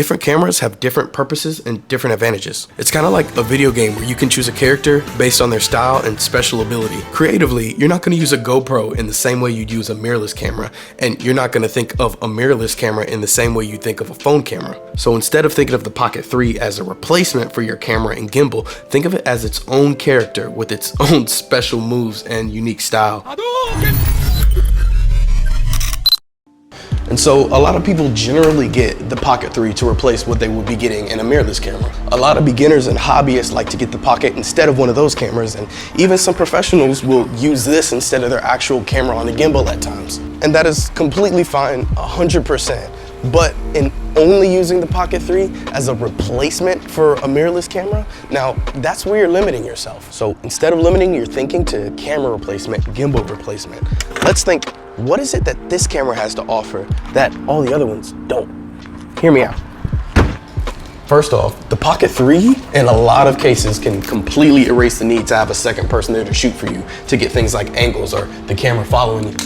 Different cameras have different purposes and different advantages. It's kind of like a video game where you can choose a character based on their style and special ability. Creatively, you're not going to use a GoPro in the same way you'd use a mirrorless camera, and you're not going to think of a mirrorless camera in the same way you think of a phone camera. So instead of thinking of the Pocket 3 as a replacement for your camera and gimbal, think of it as its own character with its own special moves and unique style. And so a lot of people generally get the Pocket 3 to replace what they would be getting in a mirrorless camera. A lot of beginners and hobbyists like to get the Pocket instead of one of those cameras, and even some professionals will use this instead of their actual camera on a gimbal at times. And that is completely fine, 100%. But in only using the Pocket 3 as a replacement for a mirrorless camera, now that's where you're limiting yourself. So instead of limiting your thinking to camera replacement, gimbal replacement, let's think, what is it that this camera has to offer that all the other ones don't? Hear me out. First off, the Pocket 3 in a lot of cases can completely erase the need to have a second person there to shoot for you to get things like angles or the camera following you.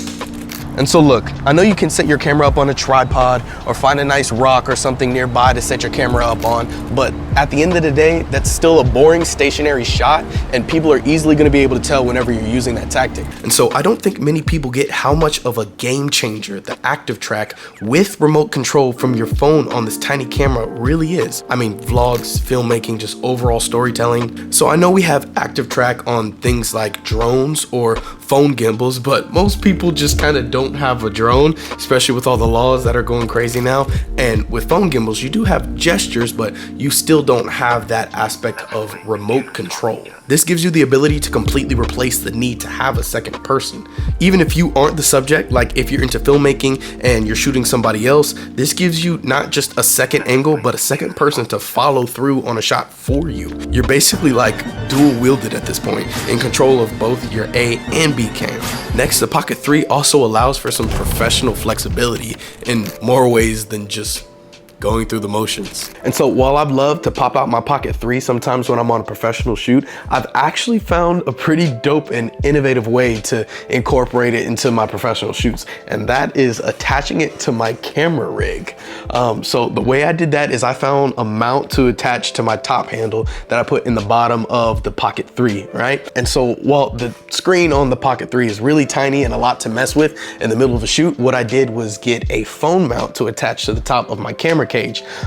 And so look, I know you can set your camera up on a tripod or find a nice rock or something nearby to set your camera up on, but at the end of the day, that's still a boring stationary shot, and people are easily gonna be able to tell whenever you're using that tactic. And so I don't think many people get how much of a game changer the active track with remote control from your phone on this tiny camera really is. I mean, vlogs, filmmaking, just overall storytelling. So I know we have active track on things like drones or phone gimbals, but most people just kind of don't have a drone, especially with all the laws that are going crazy now. And with phone gimbals, you do have gestures, but you still don't have that aspect of remote control. This gives you the ability to completely replace the need to have a second person. Even if you aren't the subject, like if you're into filmmaking and you're shooting somebody else, this gives you not just a second angle, but a second person to follow through on a shot for you. You're basically like dual wielded at this point, in control of both your A and B cam. Next, the Pocket 3 also allows for some professional flexibility in more ways than just going through the motions. And so while I've loved to pop out my Pocket 3 sometimes when I'm on a professional shoot, I've actually found a pretty dope and innovative way to incorporate it into my professional shoots, and that is attaching it to my camera rig. So the way I did that is I found a mount to attach to my top handle that I put in the bottom of the Pocket 3, right? And so while the screen on the Pocket 3 is really tiny and a lot to mess with in the middle of a shoot, what I did was get a phone mount to attach to the top of my camera cage.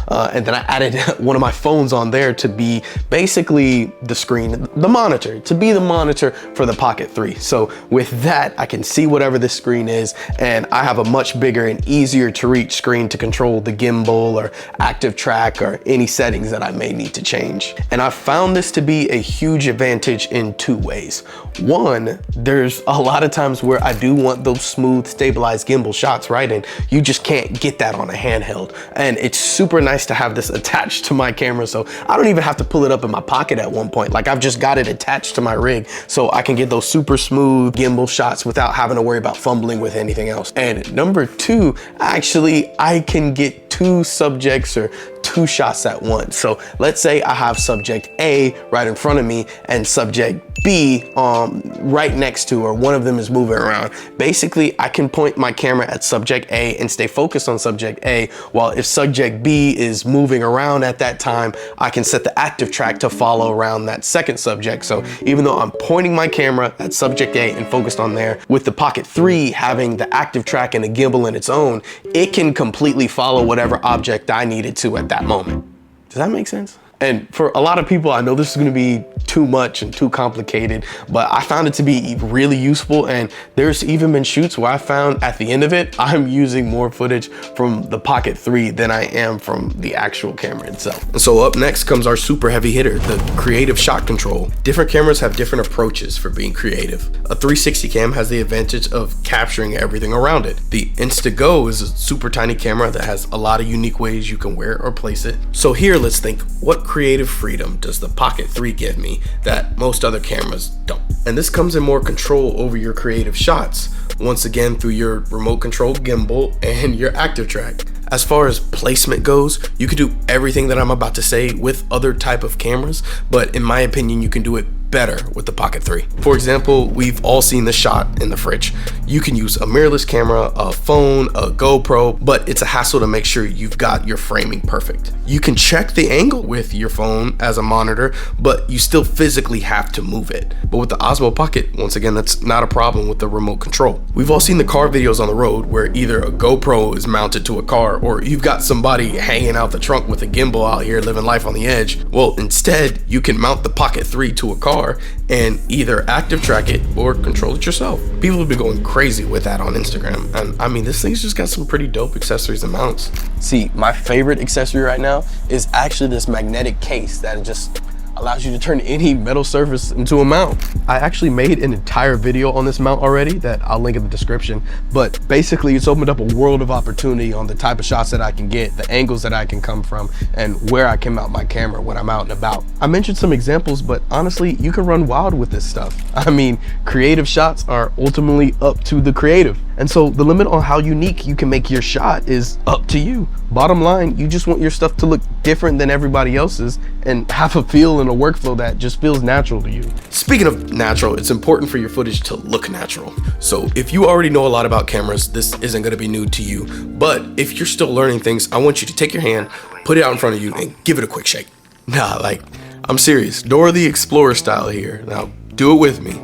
And then I added one of my phones on there to be basically the screen, the monitor, to be the monitor for the Pocket 3. So with that, I can see whatever this screen is, and I have a much bigger and easier to reach screen to control the gimbal or active track or any settings that I may need to change. And I found this to be a huge advantage in two ways. One, there's a lot of times where I do want those smooth, stabilized gimbal shots, right? And you just can't get that on a handheld. And it's super nice to have this attached to my camera, so I don't even have to pull it up in my pocket at one point. Like, I've just got it attached to my rig so I can get those super smooth gimbal shots without having to worry about fumbling with anything else. And number two, actually, I can get two subjects or two shots at once. So let's say I have subject A right in front of me and subject B right next to, or one of them is moving around. Basically, I can point my camera at subject A and stay focused on subject A, while if subject B is moving around at that time, I can set the active track to follow around that second subject. So even though I'm pointing my camera at subject A and focused on there, with the Pocket 3 having the active track and a gimbal in its own, it can completely follow whatever object I needed to at that moment. Does that make sense? And for a lot of people, I know this is gonna be too much and too complicated, but I found it to be really useful. And there's even been shoots where I found at the end of it, I'm using more footage from the Pocket 3 than I am from the actual camera itself. And so up next comes our super heavy hitter, the creative shot control. Different cameras have different approaches for being creative. A 360 cam has the advantage of capturing everything around it. The Insta-Go is a super tiny camera that has a lot of unique ways you can wear or place it. So here, let's think, what creative freedom does the Pocket 3 give me that most other cameras don't? And this comes in more control over your creative shots, once again through your remote control gimbal and your active track. As far as placement goes, you can do everything that I'm about to say with other type of cameras, but in my opinion, you can do it better with the Pocket 3. For example, we've all seen the shot in the fridge. You can use a mirrorless camera, a phone, a GoPro, but it's a hassle to make sure you've got your framing perfect. You can check the angle with your phone as a monitor, but you still physically have to move it. But with the Osmo Pocket, once again, that's not a problem with the remote control. We've all seen the car videos on the road where either a GoPro is mounted to a car or you've got somebody hanging out the trunk with a gimbal out here living life on the edge. Well, instead, you can mount the Pocket 3 to a car and either active track it or control it yourself. People have been going crazy with that on Instagram, and I mean, this thing's just got some pretty dope accessories and mounts. See, my favorite accessory right now is actually this magnetic case that just allows you to turn any metal surface into a mount. I actually made an entire video on this mount already that I'll link in the description, but basically it's opened up a world of opportunity on the type of shots that I can get, the angles that I can come from, and where I can mount my camera when I'm out and about. I mentioned some examples, but honestly, you can run wild with this stuff. I mean, creative shots are ultimately up to the creative. And so the limit on how unique you can make your shot is up to you. Bottom line, you just want your stuff to look different than everybody else's and have a feel and a workflow that just feels natural to you. Speaking of natural, it's important for your footage to look natural. So if you already know a lot about cameras, this isn't gonna be new to you. But if you're still learning things, I want you to take your hand, put it out in front of you and give it a quick shake. Nah, like, I'm serious. Dora the Explorer style here. Now, do it with me.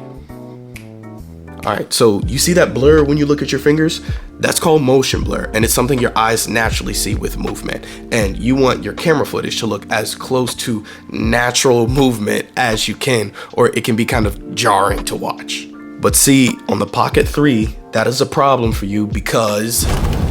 All right, so you see that blur when you look at your fingers? That's called motion blur, and it's something your eyes naturally see with movement. And you want your camera footage to look as close to natural movement as you can, or it can be kind of jarring to watch. But see, on the Pocket 3, that is a problem for you because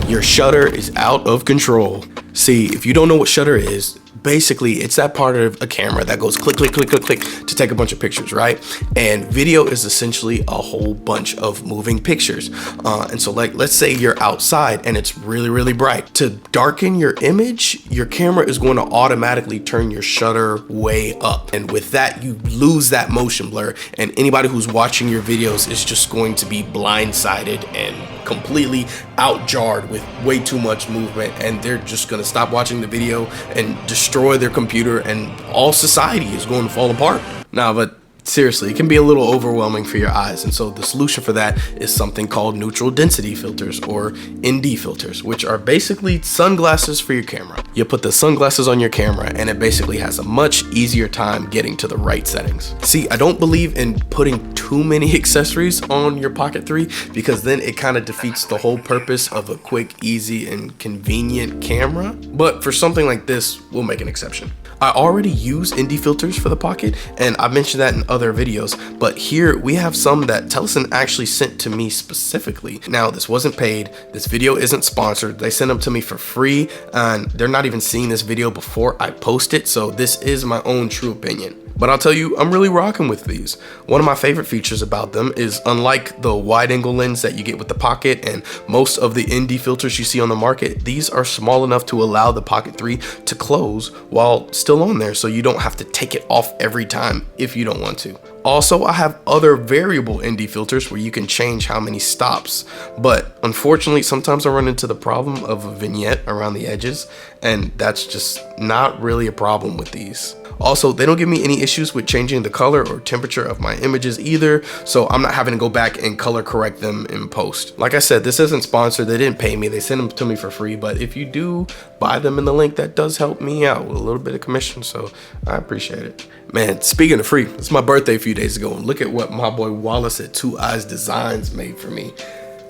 your shutter is out of control. See, if you don't know what shutter is, basically it's that part of a camera that goes click, click, click, click, click to take a bunch of pictures, right? And video is essentially a whole bunch of moving pictures. And so like, let's say you're outside and it's really, really bright. To darken your image, your camera is going to automatically turn your shutter way up. And with that, you lose that motion blur. And anybody who's watching your videos is just going to be blindsided and completely outjarred with way too much movement, and they're just gonna stop watching the video and destroy their computer, and all society is going to fall apart. Nah, but seriously, it can be a little overwhelming for your eyes, and so the solution for that is something called neutral density filters, or ND filters, which are basically sunglasses for your camera. You put the sunglasses on your camera and it basically has a much easier time getting to the right settings. See, I don't believe in putting too many accessories on your Pocket 3 because then it kind of defeats the whole purpose of a quick, easy, and convenient camera. But for something like this, we'll make an exception. I already use ND filters for the Pocket, and I mentioned that in other videos, but here we have some that Teleson actually sent to me specifically. Now, this wasn't paid, this video isn't sponsored, they sent them to me for free, and they're not even seeing this video before I post it, so this is my own true opinion. But I'll tell you, I'm really rocking with these. One of my favorite features about them is, unlike the wide angle lens that you get with the Pocket and most of the ND filters you see on the market, these are small enough to allow the Pocket 3 to close while still on there, so you don't have to take it off every time if you don't want to. Also, I have other variable ND filters where you can change how many stops, but unfortunately, sometimes I run into the problem of a vignette around the edges, and that's just not really a problem with these. Also, they don't give me any issues with changing the color or temperature of my images either, so I'm not having to go back and color correct them in post. Like I said, this isn't sponsored, they didn't pay me, they sent them to me for free, but if you do buy them in the link, that does help me out with a little bit of commission, so I appreciate it. Man, speaking of free, it's my birthday a few days ago, and look at what my boy Wallace at Two Eyes Designs made for me.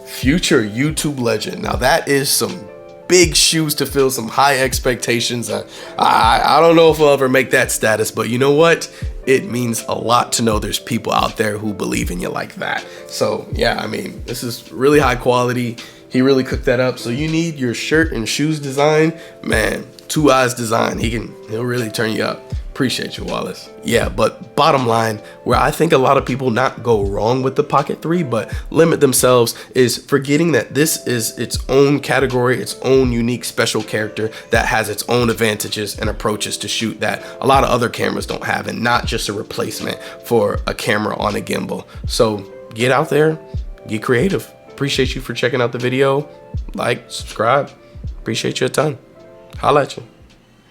Future YouTube legend. Now that is some big shoes to fill, some high expectations. I don't know if I'll ever make that status, but you know what? It means a lot to know there's people out there who believe in you like that. So yeah, I mean, this is really high quality. He really cooked that up. So you need your shirt and shoes design, man, Two Eyes Design. He'll really turn you up. Appreciate you, Wallace. Yeah, but bottom line, where I think a lot of people not go wrong with the Pocket 3, but limit themselves, is forgetting that this is its own category, its own unique special character that has its own advantages and approaches to shoot that a lot of other cameras don't have, and not just a replacement for a camera on a gimbal. So get out there, get creative. Appreciate you for checking out the video. Like, subscribe. Appreciate you a ton. Holla at you.